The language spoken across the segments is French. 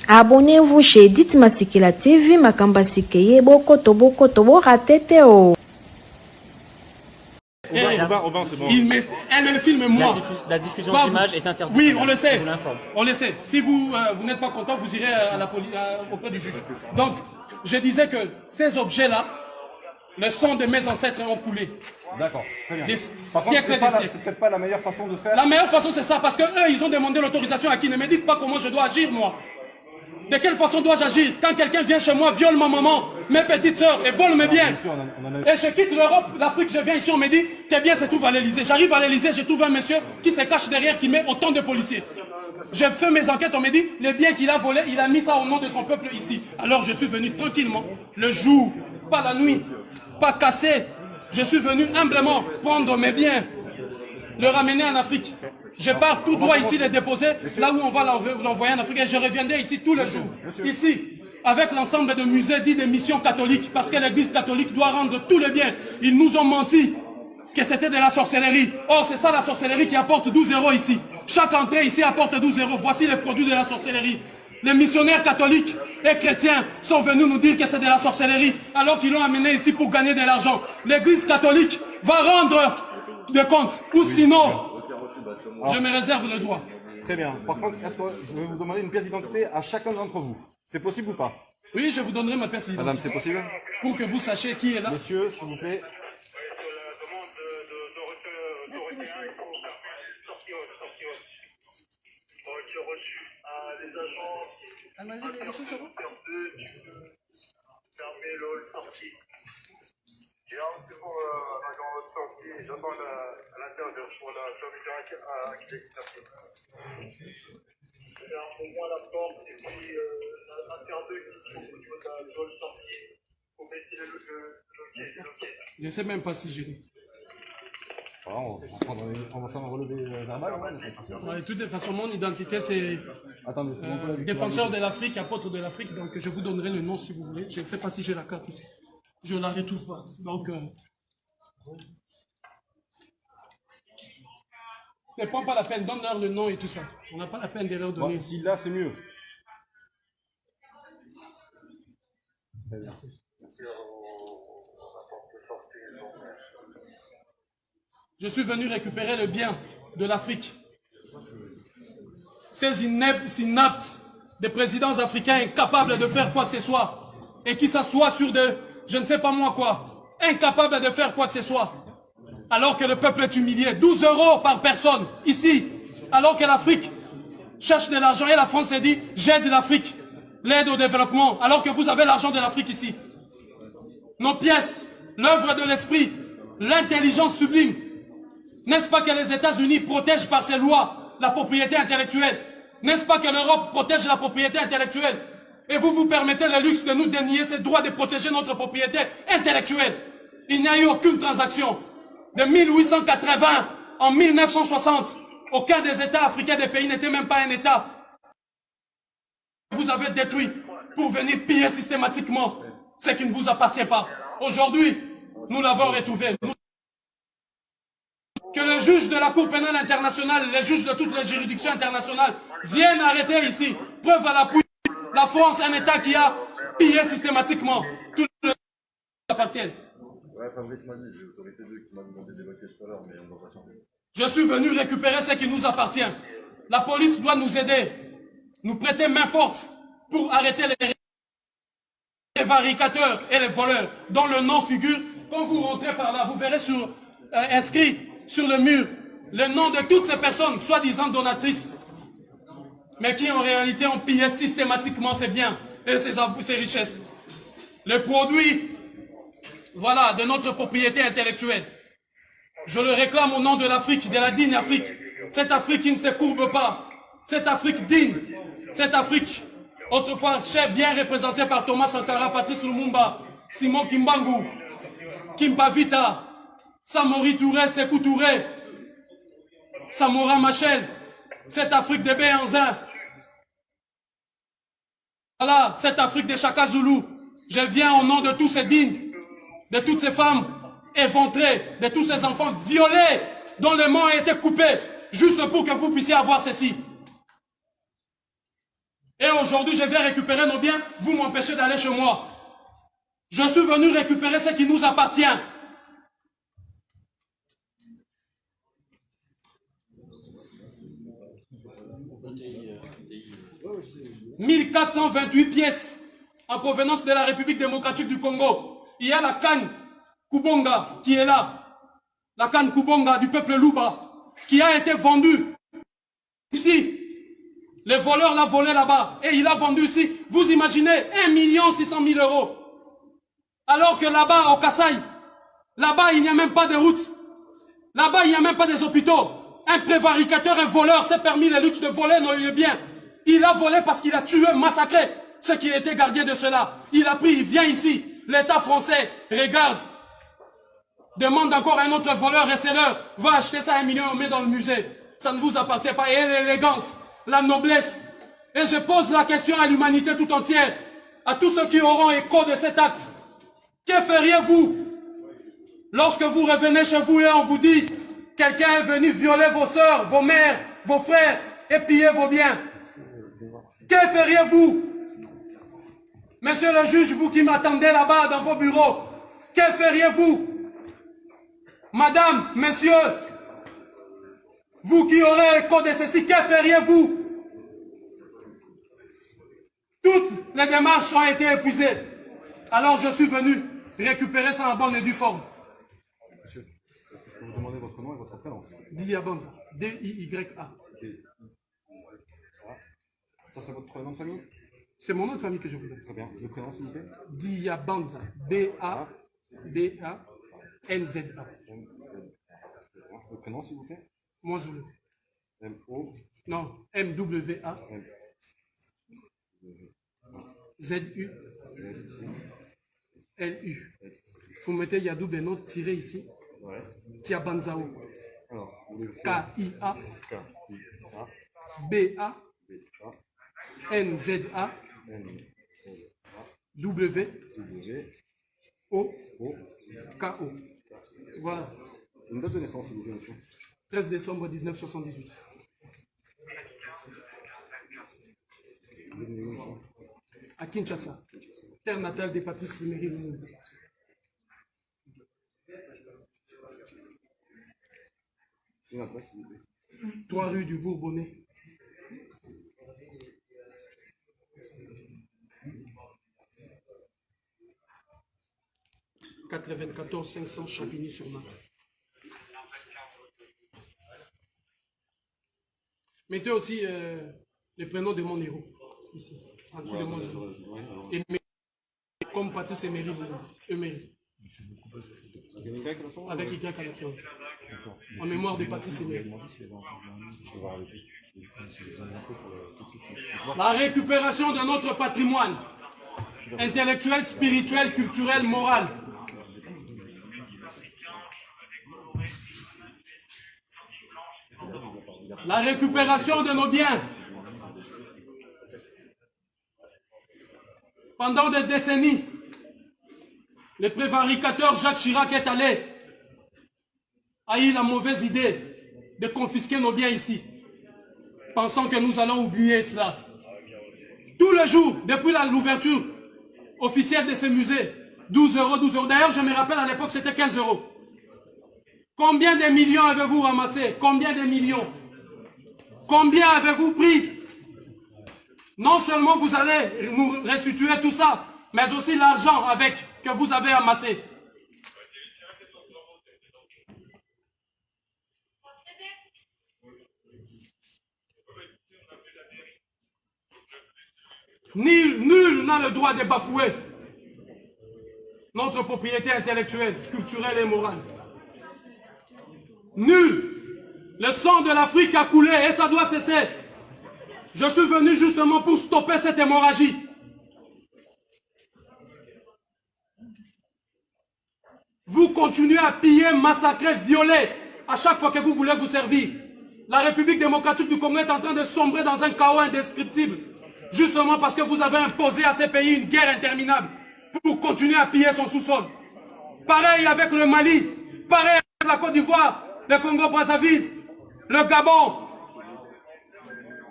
Abonnez-vous chez Dites Masikela TV, Makamba Sikeye, Boko Tobo, ratete o. Aubin, c'est bon. Elle filme moi. La diffusion d'images est interdite. Oui, on le sait. On le sait. Si vous n'êtes pas content, vous irez à la police, auprès du juge. Donc, je disais que ces objets-là, le sang de mes ancêtres ont coulé. D'accord, très bien. Par contre, c'est peut-être pas la meilleure façon de faire. La meilleure façon, c'est ça, parce que eux, ils ont demandé l'autorisation à qui? Ne me dites pas comment je dois agir, moi. De quelle façon dois-je agir quand quelqu'un vient chez moi, viole ma maman, mes petites sœurs et vole mes biens? Et je quitte l'Europe, l'Afrique, je viens ici, on me dit, tes biens se trouvent à l'Elysée. J'arrive à l'Elysée, je trouve un monsieur qui se cache derrière, qui met autant de policiers. Je fais mes enquêtes, on me dit, les biens qu'il a volés, il a mis ça au nom de son peuple ici. Alors je suis venu tranquillement, le jour, pas la nuit, pas cassé. Je suis venu humblement prendre mes biens, le ramener en Afrique. Je pars tout droit ici les déposer, là où on va l'envoyer en Afrique. Et je reviendrai ici tous les jours. Ici, avec l'ensemble de musées dits des missions catholiques, parce que l'église catholique doit rendre tous les biens. Ils nous ont menti que c'était de la sorcellerie. Or, c'est ça la sorcellerie qui apporte 12 € ici. Chaque entrée ici apporte 12 €. Voici les produits de la sorcellerie. Les missionnaires catholiques et chrétiens sont venus nous dire que c'est de la sorcellerie, alors qu'ils l'ont amené ici pour gagner de l'argent. L'église catholique va rendre des comptes, ou sinon, je me réserve le droit. Très bien. Par contre, est-ce que je vais vous demander une pièce d'identité à chacun d'entre vous? C'est possible ou pas? Oui, je vous donnerai ma pièce d'identité. Madame, c'est possible? Pour que vous sachiez qui est là. Monsieur, s'il vous plaît. C'est pour l'agent sortie, j'attends à l'intérieur pour la fermeture accréditation. Pour moi la porte et puis l'intérieur ici au niveau de la zone sortie pour baisser le loquet. Je ne sais même pas si j'ai dit. On va faire un relevé verbal. De toute façon, mon identité c'est défenseur de l'Afrique, apôtre de l'Afrique, donc je vous donnerai le nom si vous voulez. Je ne sais pas si j'ai la carte ici. Je ne la retrouve pas. Donc, ne prends pas la peine, donne-leur le nom et tout ça. On n'a pas la peine de leur donner. Bon, si là, c'est mieux. Merci. Je suis venu récupérer le bien de l'Afrique. Ces inaptes des présidents africains incapables de faire quoi que ce soit et qui s'assoient sur de, je ne sais pas moi quoi, incapables de faire quoi que ce soit. Alors que le peuple est humilié, 12 € par personne, ici, alors que l'Afrique cherche de l'argent et la France s'est dit, j'aide l'Afrique, l'aide au développement, alors que vous avez l'argent de l'Afrique ici. Nos pièces, l'œuvre de l'esprit, l'intelligence sublime. N'est-ce pas que les États-Unis protègent par ces lois la propriété intellectuelle? N'est-ce pas que l'Europe protège la propriété intellectuelle? Et vous vous permettez le luxe de nous dénier ce droit de protéger notre propriété intellectuelle. Il n'y a eu aucune transaction. De 1880 en 1960, aucun des États africains des pays n'était même pas un État. Vous avez détruit pour venir piller systématiquement ce qui ne vous appartient pas. Aujourd'hui, nous l'avons retrouvé. Que le juge de la Cour pénale internationale, les juges de toutes les juridictions internationales viennent arrêter ici. Preuve à l'appui. La France, un État qui a pillé systématiquement tout le qui appartiennent. Je suis venu récupérer ce qui nous appartient. La police doit nous aider, nous prêter main forte pour arrêter les prévaricateurs et les voleurs dont le nom figure. Quand vous rentrez par là, vous verrez inscrit sur le mur le nom de toutes ces personnes, soi-disant donatrices, mais qui en réalité ont pillé systématiquement ses biens et ses richesses. Le produit, voilà, de notre propriété intellectuelle. Je le réclame au nom de l'Afrique, de la digne Afrique. Cette Afrique qui ne se courbe pas. Cette Afrique digne. Cette Afrique, autrefois bien représentée par Thomas Sankara, Patrice Lumumba, Simon Kimbangu, Kimpa Vita, Samori Touré, Sékou Touré, Samora Machel, cette Afrique de Béhanzin. Voilà, cette Afrique de Chaka Zulu. Je viens au nom de tous ces dignes, de toutes ces femmes éventrées, de tous ces enfants violés, dont les mains ont été coupées, juste pour que vous puissiez avoir ceci. Et aujourd'hui, je vais récupérer nos biens, vous m'empêchez d'aller chez moi. Je suis venu récupérer ce qui nous appartient. 1428 pièces en provenance de la République démocratique du Congo. Il y a la canne Kubonga qui est là. La canne Kubonga du peuple Luba qui a été vendue ici. Les voleurs l'ont volé là-bas et il a vendu ici. Vous imaginez 1 600 000 euros. Alors que là-bas, au Kasaï, là-bas, il n'y a même pas de routes. Là-bas, il n'y a même pas des hôpitaux. Un prévaricateur, un voleur s'est permis le luxe de voler nos biens. Il a volé parce qu'il a tué, massacré ceux qui étaient gardiens de cela. Il a pris, il vient ici. L'État français regarde. Demande encore à un autre voleur receleur. Va acheter ça à 1 million, on met dans le musée. Ça ne vous appartient pas. Et l'élégance, la noblesse. Et je pose la question à l'humanité tout entière. À tous ceux qui auront écho de cet acte. Que feriez-vous lorsque vous revenez chez vous et on vous dit quelqu'un est venu violer vos sœurs, vos mères, vos frères et piller vos biens? Que feriez-vous? Monsieur le juge, vous qui m'attendez là-bas dans vos bureaux, que feriez-vous? Madame, messieurs, vous qui aurez écho de ceci, que feriez-vous? Toutes les démarches ont été épuisées. Alors je suis venu récupérer ça en bonne et due forme. Monsieur, est-ce que je peux vous demander votre nom et votre prénom? Diabanza. D-I-Y-A. Ça, c'est votre nom de famille? C'est mon nom de famille que je vous donne. Très bien. Le prénom, s'il vous plaît? Diabanza. B-A-D-A-N-Z-A. Le prénom, s'il vous plaît? Moi, je le. M-O. Non, M-W-A. Z-U. L-U. Vous mettez Yadou Beno tiré ici. Ouais. Diabanzao. Alors, K-I-A. K-I-A. B-A. B-A. N-Z-A. N-Z-A. W. W. O. O. K-O. Voilà. Une date de naissance, s'il vous plaît, monsieur? 13 décembre 1978. Vous êtes né où, monsieur? À Kinshasa. Terre natale des Patrice Emery Lumumba. Une adresse, s'il vous plaît? 3 rue du Bourbonnais. « 94 500 Champigny-sur-Marne. » Mettez aussi les prénoms de mon héros, ici, en dessous de mon héros. Et comme Patrice Emery, Emery. Avec Y à la fin. En mémoire de Patrice Emery. La récupération de notre patrimoine intellectuel, spirituel, culturel, moral. La récupération de nos biens. Pendant des décennies, le prévaricateur Jacques Chirac est allé, a eu la mauvaise idée de confisquer nos biens ici, pensant que nous allons oublier cela. Tous les jours, depuis l'ouverture officielle de ce musée, 12 euros, 12 euros. D'ailleurs, je me rappelle à l'époque, c'était 15 euros. Combien de millions avez-vous ramassé? Combien de millions? Combien avez-vous pris? Non seulement vous allez nous restituer tout ça, mais aussi l'argent avec que vous avez amassé. Nul n'a le droit de bafouer notre propriété intellectuelle, culturelle et morale. Nul. Le sang de l'Afrique a coulé et ça doit cesser. Je suis venu justement pour stopper cette hémorragie. Vous continuez à piller, massacrer, violer à chaque fois que vous voulez vous servir. La République démocratique du Congo est en train de sombrer dans un chaos indescriptible. Justement parce que vous avez imposé à ces pays une guerre interminable pour continuer à piller son sous-sol. Pareil avec le Mali, pareil avec la Côte d'Ivoire, le Congo-Brazzaville, le Gabon.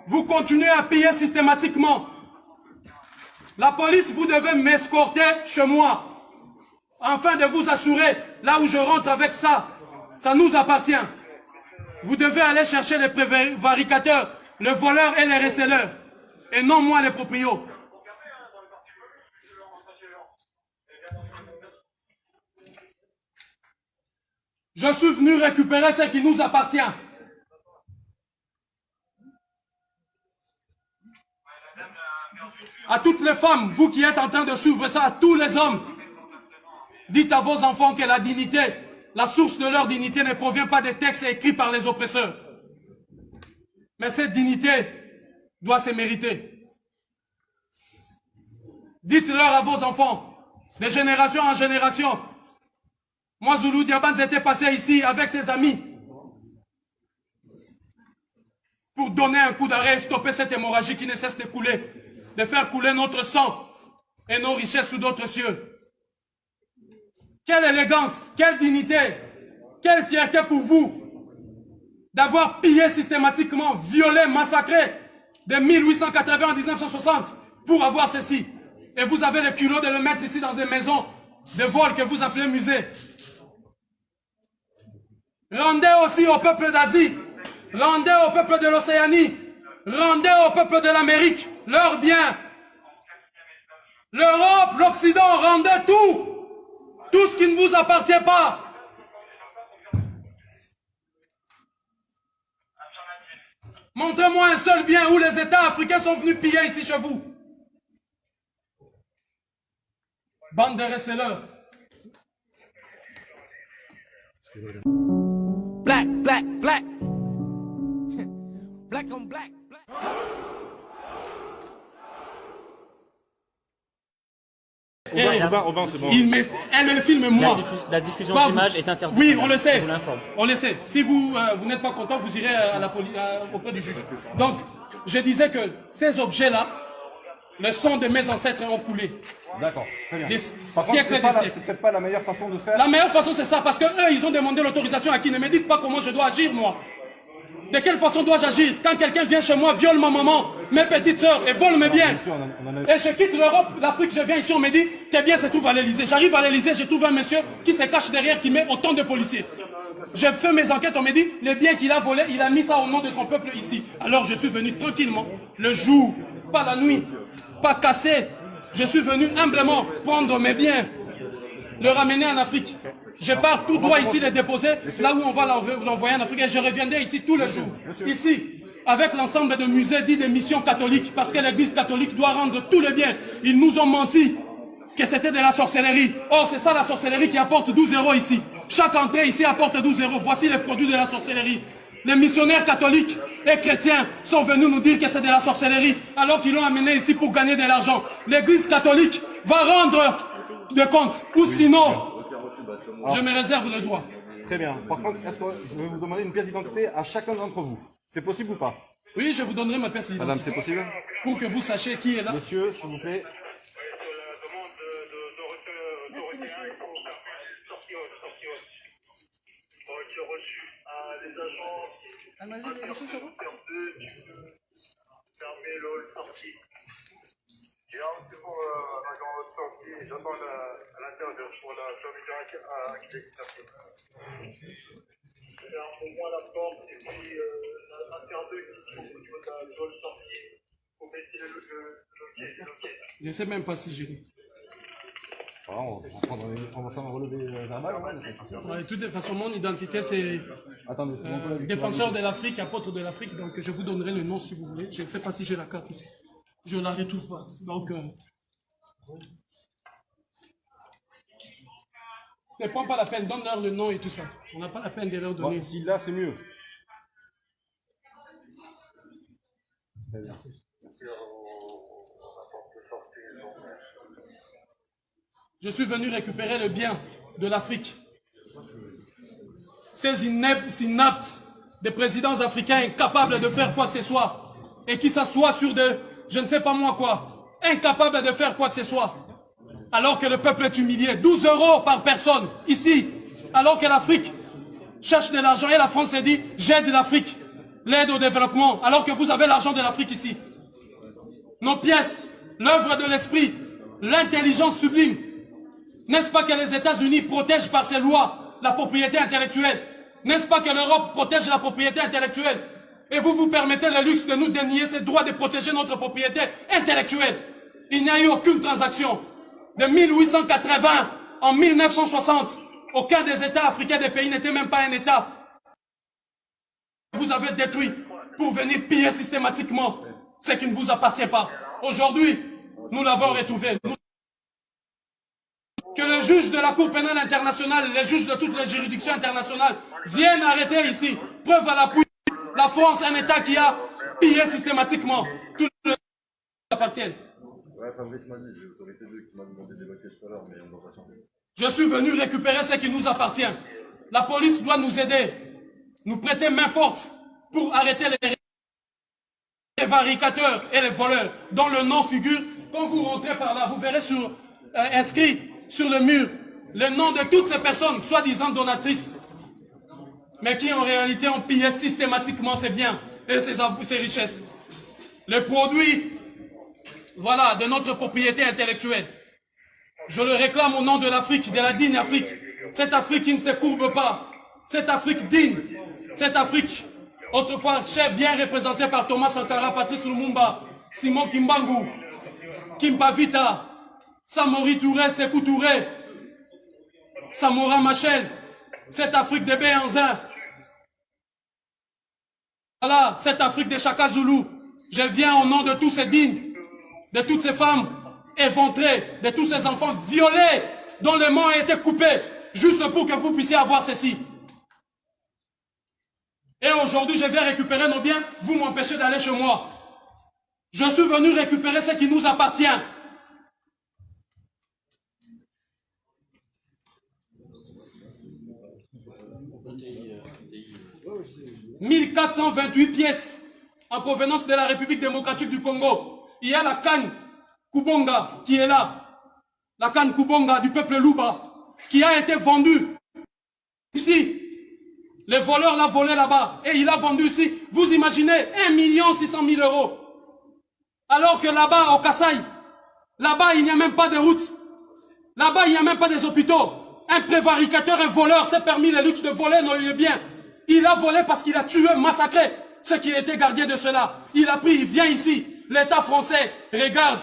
Vous continuez à piller systématiquement La police, vous devez m'escorter chez moi. Afin de vous assurer, là où je rentre avec ça, ça nous appartient. Vous devez aller chercher les prévaricateurs, les voleurs et les receleurs. Et non moi les proprios. Je suis venu récupérer ce qui nous appartient. À toutes les femmes, vous qui êtes en train de suivre ça, à tous les hommes, dites à vos enfants que la dignité, la source de leur dignité ne provient pas des textes écrits par les oppresseurs. Mais cette dignité doit se mériter. Dites-leur à vos enfants, de génération en génération. Moi, Zulu Diaban, j'étais passé ici avec ses amis pour donner un coup d'arrêt et stopper cette hémorragie qui ne cesse de couler, de faire couler notre sang et nos richesses sous d'autres cieux. Quelle élégance, quelle dignité, quelle fierté pour vous d'avoir pillé systématiquement, violé, massacré de 1880 à 1960 pour avoir ceci. Et vous avez le culot de le mettre ici dans des maisons de vol que vous appelez musée. Rendez aussi au peuple d'Asie, rendez au peuple de l'Océanie, rendez au peuple de l'Amérique leurs biens. L'Europe, l'Occident, rendez tout. Tout ce qui ne vous appartient pas. Montrez-moi un seul bien où les États africains sont venus piller ici chez vous. Bande de receleurs. Black, black, black. Black on black, black. Aubin, c'est bon. Elle me filme moi. La diffusion Pas d'images vous. est interdite. Oui, on le sait. Je vous l'informe. On le sait. Si vous, vous n'êtes pas content, vous irez à la auprès du juge. Donc, je disais que ces objets-là, le sang de mes ancêtres ont coulé. D'accord, très bien. Des Par contre, siècles et des siècles. c'est peut-être pas la meilleure façon de faire. La meilleure façon, c'est ça, parce que eux, ils ont demandé l'autorisation à qui? Ne me dites pas comment je dois agir, moi. De quelle façon dois-je agir quand quelqu'un vient chez moi, viole ma maman, mes petites sœurs et vole mes biens? Et je quitte l'Europe, l'Afrique, je viens ici, on me dit, tes biens se trouvent à l'Elysée. J'arrive à l'Elysée, je trouve un monsieur qui se cache derrière, qui met autant de policiers. Je fais mes enquêtes, on me dit, les biens qu'il a volés, il a mis ça au nom de son peuple ici. Alors je suis venu tranquillement, le jour, pas la nuit, pas cassé. Je suis venu humblement prendre mes biens, le ramener en Afrique. Je pars tout droit ici les déposer, là où on va l'envoyer en Afrique. Et je reviendrai ici tous les jours. Ici, avec l'ensemble de musées dits des missions catholiques, parce que l'église catholique doit rendre tous les biens. Ils nous ont menti que c'était de la sorcellerie. Or, c'est ça la sorcellerie qui apporte 12 € ici. Chaque entrée ici apporte 12 €. Voici les produits de la sorcellerie. Les missionnaires catholiques et chrétiens sont venus nous dire que c'est de la sorcellerie, alors qu'ils l'ont amené ici pour gagner de l'argent. L'église catholique va rendre des comptes, ou sinon, je me réserve le droit. Très bien. Par contre, est-ce que je vais vous demander une pièce d'identité à chacun d'entre vous? C'est possible ou pas? Oui, je vous donnerai ma pièce Madame, d'identité. c'est possible? Pour que vous sachiez qui est là. Monsieur, s'il vous plaît. Les agents fermez le sortie. Et là, c'est pour l'agent sortie, j'attends à l'intérieur pour la fermeture accréditation. Fermez-moi la porte et puis l'intérieur ici au niveau de la zone sortie. Faut baisser le loquet. Je ne sais même pas si j'ai. Alors, on va faire un relevé verbal. De toute façon, mon identité, c'est défenseur de l'Afrique, apôtre de l'Afrique. Donc, je vous donnerai le nom si vous voulez. Je ne sais pas si j'ai la carte ici. Je ne la retrouve pas. Donc, ne prends pas la peine. Donne-leur le nom et tout ça. On n'a pas la peine de leur donner. Bon, si là, c'est mieux. Merci. Je suis venu récupérer le bien de l'Afrique. Ces inaptes des présidents africains incapables de faire quoi que ce soit et qui s'assoient sur de, je ne sais pas moi quoi, incapables de faire quoi que ce soit. Alors que le peuple est humilié, 12 € par personne, ici, alors que l'Afrique cherche de l'argent et la France s'est dit, j'aide l'Afrique, l'aide au développement, alors que vous avez l'argent de l'Afrique ici. Nos pièces l'œuvre de l'esprit, l'intelligence sublime. N'est-ce pas que les États-Unis protègent par ces lois la propriété intellectuelle? N'est-ce pas que l'Europe protège la propriété intellectuelle? Et vous vous permettez le luxe de nous dénier ce droit de protéger notre propriété intellectuelle. Il n'y a eu aucune transaction. De 1880 en 1960, aucun des États africains des pays n'était même pas un État. Vous avez détruit pour venir piller systématiquement ce qui ne vous appartient pas. Aujourd'hui, nous l'avons retrouvé. Que le juge de la Cour pénale internationale, les juges de toutes les juridictions internationales viennent arrêter ici. Preuve à l'appui, la France, un État qui a pillé systématiquement tout le qui appartiennent. Je suis venu récupérer ce qui nous appartient. La police doit nous aider, nous prêter main forte pour arrêter les prévaricateurs et les voleurs dont le nom figure. Quand vous rentrez par là, vous verrez inscrit sur le mur le nom de toutes ces personnes, soi-disant donatrices, mais qui en réalité ont pillé systématiquement ses biens et ses richesses. Les produits, voilà, de notre propriété intellectuelle. Je le réclame au nom de l'Afrique, de la digne Afrique. Cette Afrique qui ne se courbe pas. Cette Afrique digne. Cette Afrique, autrefois chère, bien représentée par Thomas Sankara, Patrice Lumumba, Simon Kimbangu, Kimpa Vita, Samori Touré, Sékou Touré, Samora Machel. Cette Afrique de Béhanzin. Voilà, cette Afrique de Chaka Zulu. Je viens au nom de tous ces dignes, de toutes ces femmes éventrées, de tous ces enfants violés, dont les mains ont été coupées, juste pour que vous puissiez avoir ceci. Et aujourd'hui, je viens récupérer nos biens, vous m'empêchez d'aller chez moi. Je suis venu récupérer ce qui nous appartient. « 1428 pièces en provenance de la République démocratique du Congo. Il y a la canne Kubonga qui est là. La canne Kubonga du peuple Luba qui a été vendue ici. Les voleurs l'ont volé là-bas et il a vendu ici. Vous imaginez 1 600 000 €. Alors que là-bas, au Kasaï, là-bas, il n'y a même pas de route. Là-bas, il n'y a même pas des hôpitaux. Un prévaricateur, un voleur s'est permis le luxe de voler nos biens. Il a volé parce qu'il a tué, massacré ceux qui étaient gardiens de cela. Il a pris, il vient ici. L'État français regarde.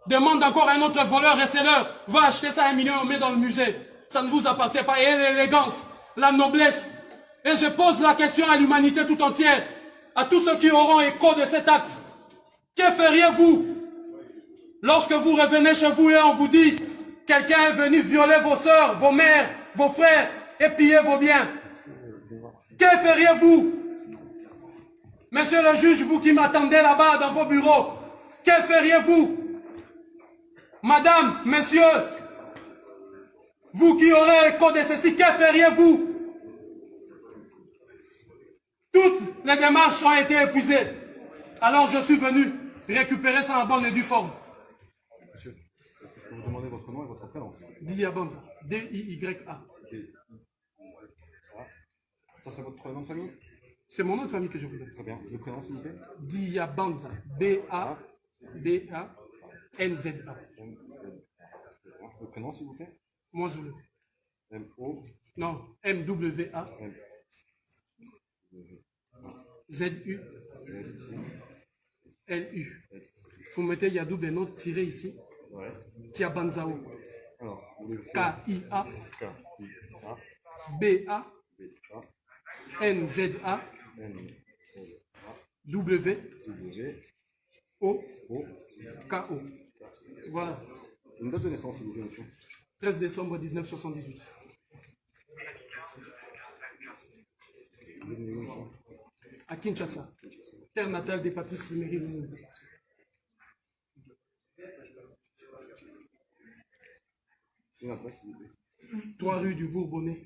Demande encore à un autre voleur receleur. Va acheter ça à 1 million, on met dans le musée. Ça ne vous appartient pas. Et l'élégance, la noblesse. Et je pose la question à l'humanité tout entière. À tous ceux qui auront écho de cet acte. Que feriez-vous lorsque vous revenez chez vous et on vous dit quelqu'un est venu violer vos sœurs, vos mères, vos frères et piller vos biens? Que feriez-vous? Monsieur le juge, vous qui m'attendez là-bas dans vos bureaux, que feriez-vous? Madame, messieurs, vous qui aurez écho de ceci, que feriez-vous? Toutes les démarches ont été épuisées. Alors je suis venu récupérer ça en bonne et due forme. Monsieur, est-ce que je peux vous demander votre nom et votre prénom? Diabanza. D-I-Y-A. Ça, c'est votre nom de famille? C'est mon nom de famille que je vous donne. Très bien. Le prénom, s'il vous plaît? Diabanza. B-A-D-A-N-Z-A. Le prénom, s'il vous plaît? Moi, je le. M-O. Non, M-W-A. Z-U. L-U. Vous mettez Yadou Beno tiré ici. Ouais. Diabanzao. Alors, K-I-A. K-I-A. B-A. B-A. N-Z-A. N-Z-A. W-O-K-O. Voilà. Une date de naissance, s'il vous plaît, monsieur? 13 décembre 1978. Vous êtes né où, monsieur? À Kinshasa. Terre natale de Patrice Emery Lumumba. Une adresse, s'il vous plaît? 3 rue du Bourbonnais.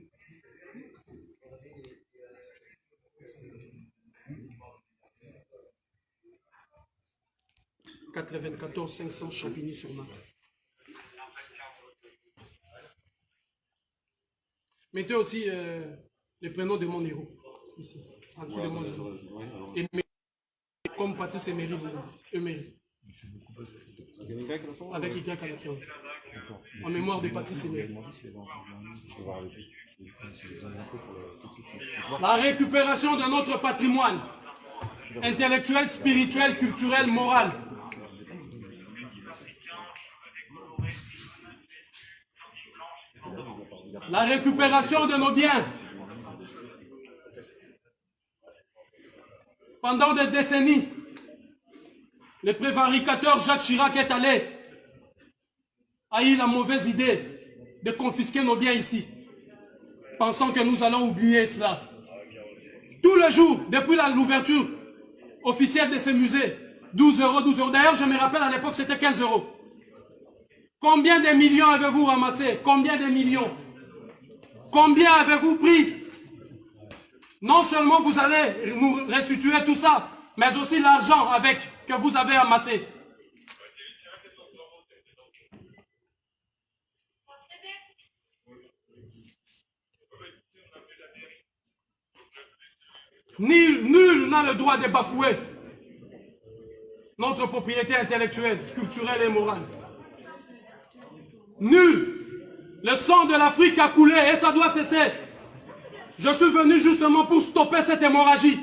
« 94 500 Champigny-sur-Marne. » Mettez aussi le prénom de mon héros, ici, en dessous de mon héros. Et comme Patrice Emery. Il y a une Y à la fin? Avec Y à la fin. En mémoire de Patrice Aimé. La récupération de notre patrimoine intellectuel, spirituel, culturel, moral. La récupération de nos biens. Pendant des décennies, le prévaricateur Jacques Chirac est allé, a eu la mauvaise idée de confisquer nos biens ici, pensant que nous allons oublier cela. Tous les jours, depuis l'ouverture officielle de ce musée, 12 euros, 12 euros. D'ailleurs, je me rappelle à l'époque, c'était 15 euros. Combien de millions avez-vous ramassé? Combien de millions? Combien avez-vous pris? Non seulement vous allez nous restituer tout ça, mais aussi l'argent avec que vous avez amassé. Nul n'a le droit de bafouer notre propriété intellectuelle, culturelle et morale. Nul. Le sang de l'Afrique a coulé et ça doit cesser. Je suis venu justement pour stopper cette hémorragie.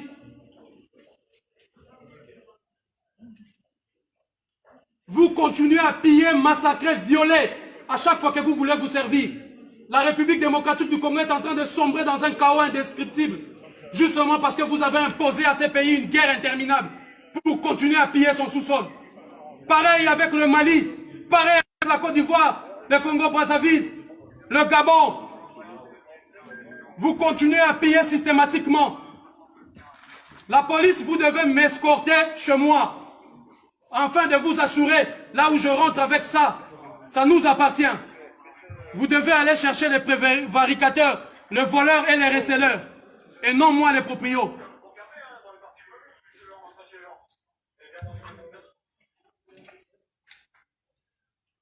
Vous continuez à piller, massacrer, violer à chaque fois que vous voulez vous servir. La République démocratique du Congo est en train de sombrer dans un chaos indescriptible. Justement parce que vous avez imposé à ces pays une guerre interminable pour continuer à piller son sous-sol. Pareil avec le Mali, pareil avec la Côte d'Ivoire, le Congo-Brazzaville, le Gabon. Vous continuez à piller systématiquement. La police, vous devez m'escorter chez moi, afin de vous assurer, là où je rentre avec ça, ça nous appartient. Vous devez aller chercher les prévaricateurs, les voleurs et les receleurs, et non moi les proprios.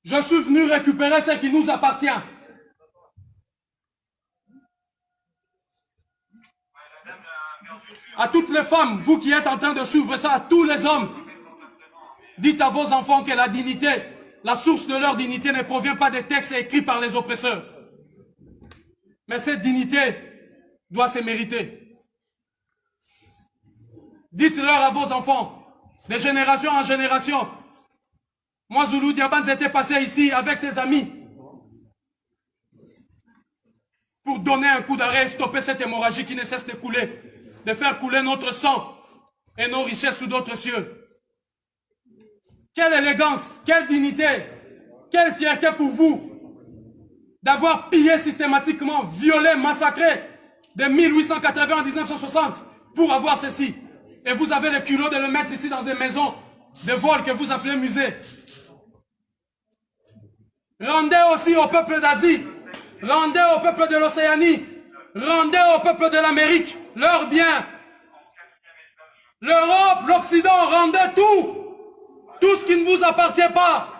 Je suis venu récupérer ce qui nous appartient. À toutes les femmes, vous qui êtes en train de suivre ça, à tous les hommes, dites à vos enfants que la dignité, la source de leur dignité ne provient pas des textes écrits par les oppresseurs. Mais cette dignité doit se mériter. Dites-leur à vos enfants, de génération en génération. Moi, Zulu Diaban, j'étais passé ici avec ses amis pour donner un coup d'arrêt et stopper cette hémorragie qui ne cesse de couler, de faire couler notre sang et nos richesses sous d'autres cieux. Quelle élégance, quelle dignité, quelle fierté pour vous d'avoir pillé systématiquement, violé, massacré de 1880 à 1960 pour avoir ceci. Et vous avez le culot de le mettre ici dans des maisons de vol que vous appelez musée. Rendez aussi au peuple d'Asie, rendez au peuple de l'Océanie, rendez au peuple de l'Amérique leurs biens. L'Europe, l'Occident, rendez tout ce qui ne vous appartient pas.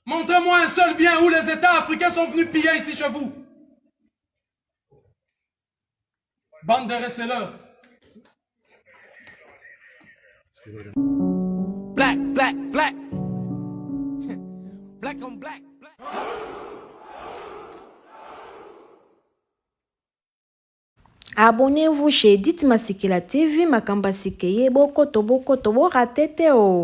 Montrez-moi un seul bien où les États africains sont venus piller ici chez vous. Bande de receleurs. Black, black, black. Black on black, black. Abonnez-vous chez Dit Masikila TV, Makamba Sikeye, Boko Tobo, Ratete o.